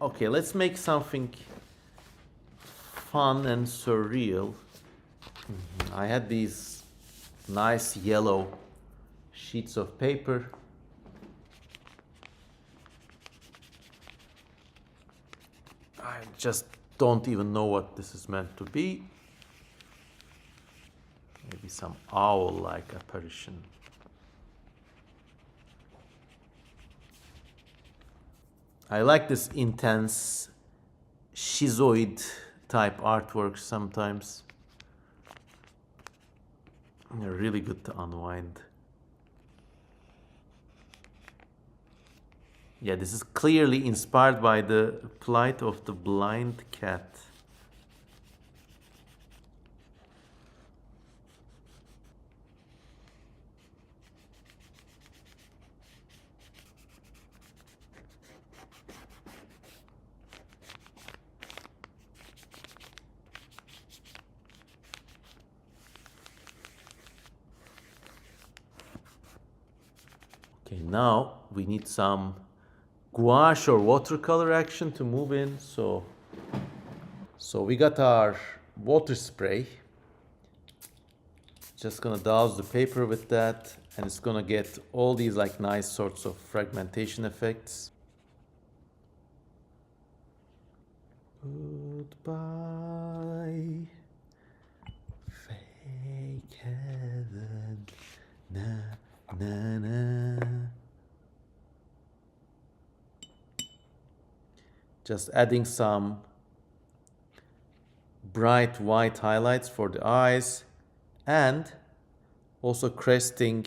Okay, let's make something fun and surreal. I had these nice yellow sheets of paper. I just don't even know what this is meant to be. Maybe some owl-like apparition. I like this intense schizoid type artwork sometimes. They're really good to unwind. Yeah, this is clearly inspired by the plight of the blind cat. Okay, now we need some gouache or watercolor action to move in. So we got our water spray. Just gonna douse the paper with that, and it's gonna get all these like nice sorts of fragmentation effects. Goodbye, fake heaven, na na na. Just adding some bright white highlights for the eyes, and also cresting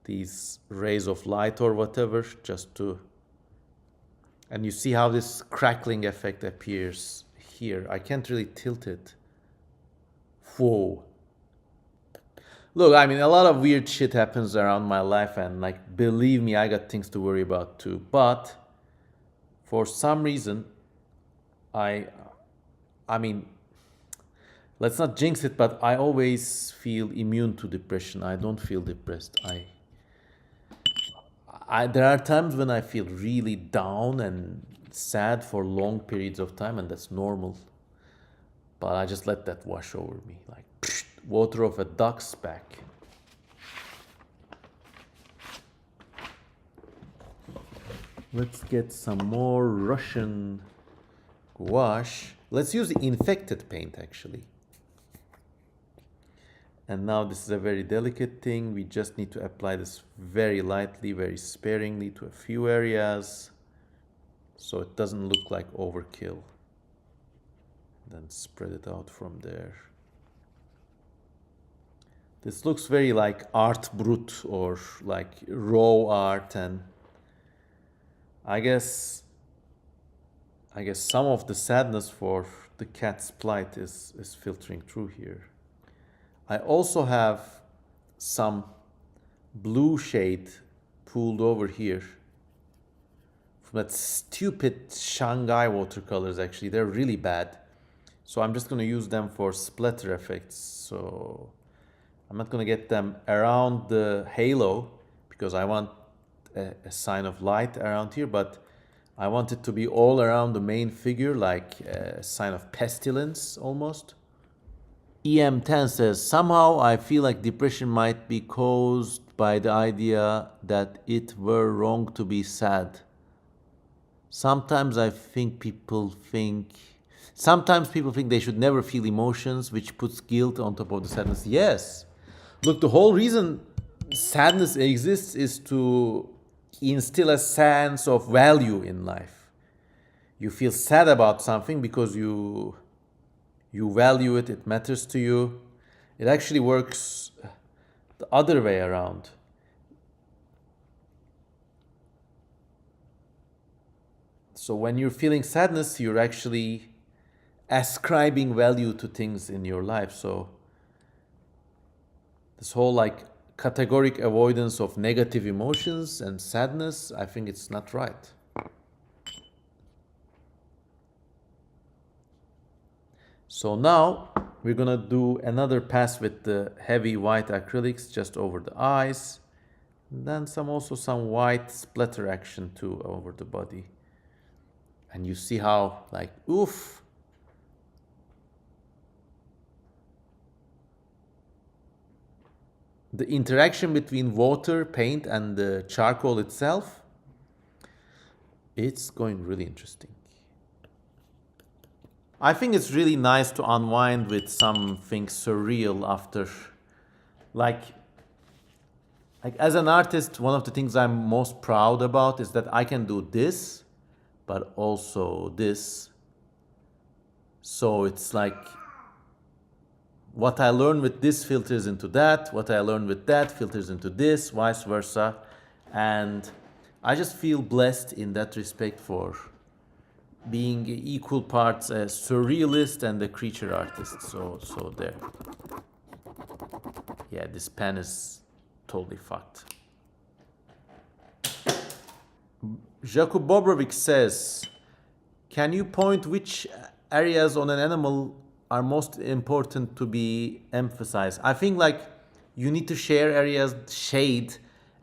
these rays of light or whatever, just to, and you see how this crackling effect appears here. I can't really tilt it. Whoa. Look, I mean, a lot of weird shit happens around my life, and like, believe me, I got things to worry about too. But for some reason, I mean, let's not jinx it, but I always feel immune to depression. I don't feel depressed. There are times when I feel really down and sad for long periods of time, and that's normal. But I just let that wash over me, like water off a duck's back. Let's get some more Russian gouache. Let's use the infected paint actually. And now this is a very delicate thing. We just need to apply this very lightly, very sparingly to a few areas, so it doesn't look like overkill. Then spread it out from there. This looks very like art brut or like raw art, and I guess some of the sadness for the cat's plight is filtering through here. I also have some blue shade pooled over here from that stupid Shanghai watercolors. Actually, they're really bad. So I'm just going to use them for splatter effects. So I'm not going to get them around the halo because I want a sign of light around here, but I want it to be all around the main figure, like a sign of pestilence almost. EM10 says, somehow I feel like depression might be caused by the idea that it were wrong to be sad. Sometimes people think they should never feel emotions, which puts guilt on top of the sadness. Yes. Look, the whole reason sadness exists is to instill a sense of value in life. You feel sad about something because you value it, it matters to you. It actually works the other way around. So when you're feeling sadness, you're actually ascribing value to things in your life. So this whole like categoric avoidance of negative emotions and sadness, I think it's not right. So now we're gonna do another pass with the heavy white acrylics just over the eyes, and then some white splatter action too over the body. And you see how, like, oof. The interaction between water, paint, and the charcoal itself, it's going really interesting. I think it's really nice to unwind with something surreal after, like as an artist, one of the things I'm most proud about is that I can do this, but also this. So it's like what I learn with this filters into that, what I learn with that filters into this, vice versa. And I just feel blessed in that respect for being equal parts a surrealist and a creature artist. So there. Yeah, this pen is totally fucked. Jakub Bobrovic says, can you point which areas on an animal are most important to be emphasized? I think like you need to share areas, shade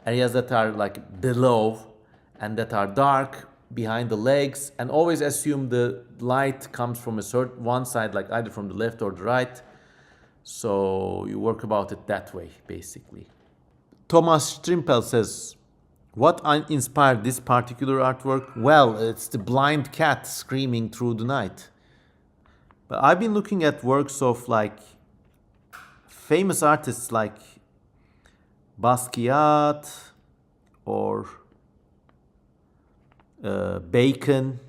areas that are like below and that are dark behind the legs, and always assume the light comes from a certain one side, like either from the left or the right. So you work about it that way, basically. Thomas Strimpel says, what inspired this particular artwork? Well, it's the blind cat screaming through the night. But I've been looking at works of like famous artists like Basquiat or Bacon,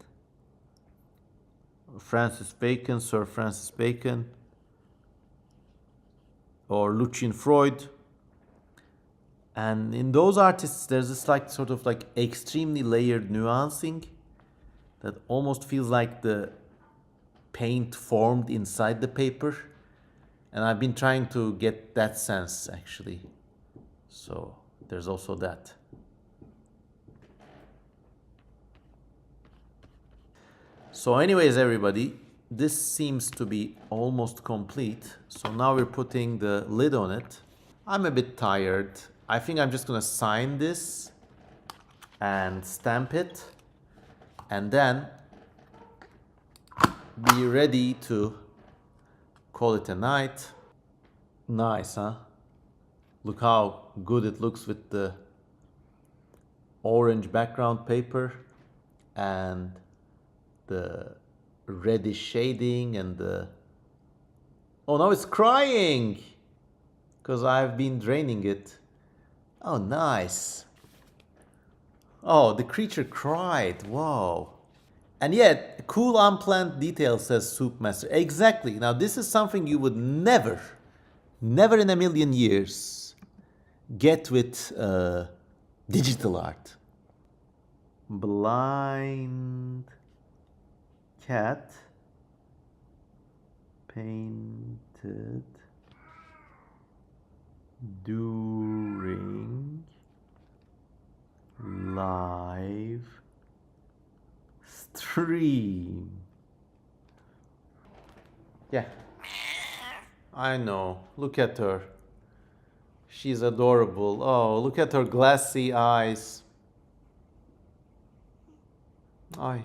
Sir Francis Bacon, or Lucian Freud. And in those artists, there's this like sort of like extremely layered nuancing that almost feels like the paint formed inside the paper. And I've been trying to get that sense actually. So there's also that. So anyways, everybody, this seems to be almost complete. So now we're putting the lid on it. I'm a bit tired. I think I'm just gonna sign this and stamp it and then be ready to call it a night. Nice, huh? Look how good it looks with the orange background paper and the reddish shading and the... Oh, now it's crying because I've been draining it. Oh, nice. Oh, the creature cried. Wow. And yet, cool unplanned detail, says Soup Master. Exactly. Now, this is something you would never in a million years get with digital art. Blind cat painted during live stream. Yeah, I know. Look at her. She's adorable. Oh, look at her glassy eyes. Ay.